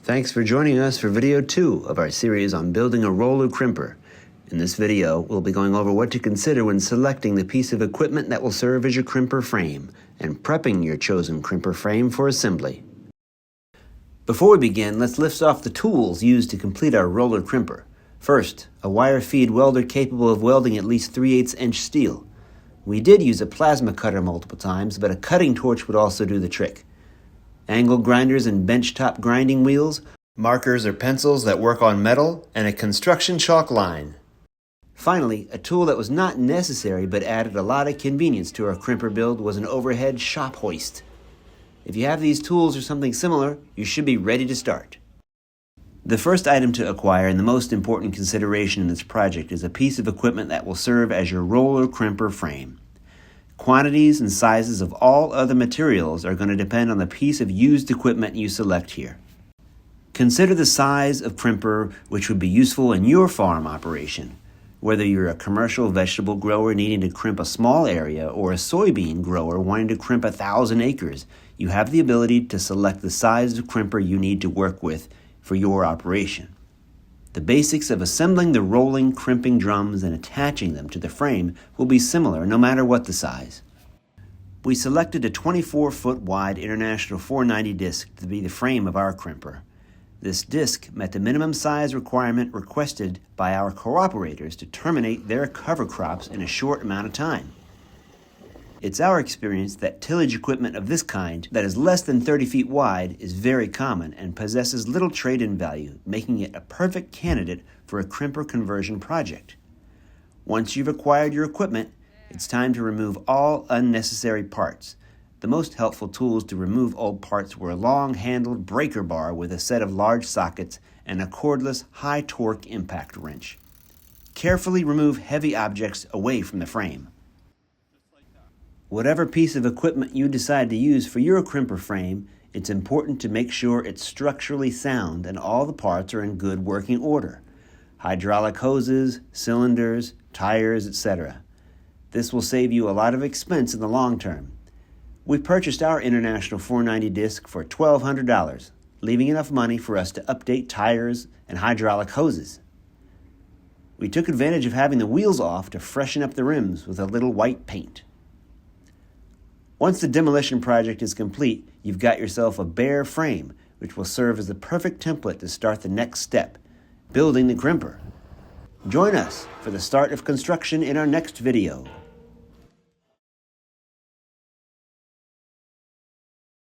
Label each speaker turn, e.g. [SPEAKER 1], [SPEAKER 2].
[SPEAKER 1] Thanks for joining us for video 2 of our series on building a Roller-Crimper. In this video, we'll be going over what to consider when selecting the piece of equipment that will serve as your crimper frame and prepping your chosen crimper frame for assembly. Before we begin, let's list off the tools used to complete our Roller-Crimper. First, a wire feed welder capable of welding at least 3/8 inch steel. We did use a plasma cutter multiple times, but a cutting torch would also do the trick. Angle grinders and benchtop grinding wheels, markers or pencils that work on metal, and a construction chalk line. Finally, a tool that was not necessary but added a lot of convenience to our crimper build was an overhead shop hoist. If you have these tools or something similar, you should be ready to start. The first item to acquire and the most important consideration in this project is a piece of equipment that will serve as your Roller-Crimper frame. Quantities and sizes of all other materials are going to depend on the piece of used equipment you select here. Consider the size of crimper which would be useful in your farm operation. Whether you're a commercial vegetable grower needing to crimp a small area or a soybean grower wanting to crimp 1,000 acres, you have the ability to select the size of crimper you need to work with for your operation. The basics of assembling the rolling crimping drums and attaching them to the frame will be similar no matter what the size. We selected a 24-foot wide International 490 disc to be the frame of our crimper. This disc met the minimum size requirement requested by our cooperators to terminate their cover crops in a short amount of time. It's our experience that tillage equipment of this kind that is less than 30 feet wide is very common and possesses little trade-in value, making it a perfect candidate for a crimper conversion project. Once you've acquired your equipment, it's time to remove all unnecessary parts. The most helpful tools to remove old parts were a long-handled breaker bar with a set of large sockets and a cordless, high-torque impact wrench. Carefully remove heavy objects away from the frame. Whatever piece of equipment you decide to use for your crimper frame, it's important to make sure it's structurally sound and all the parts are in good working order. Hydraulic hoses, cylinders, tires, etc. This will save you a lot of expense in the long term. We purchased our International 490 disc for $1,200, leaving enough money for us to update tires and hydraulic hoses. We took advantage of having the wheels off to freshen up the rims with a little white paint. Once the demolition project is complete, you've got yourself a bare frame, which will serve as the perfect template to start the next step, building the crimper. Join us for the start of construction in our next video.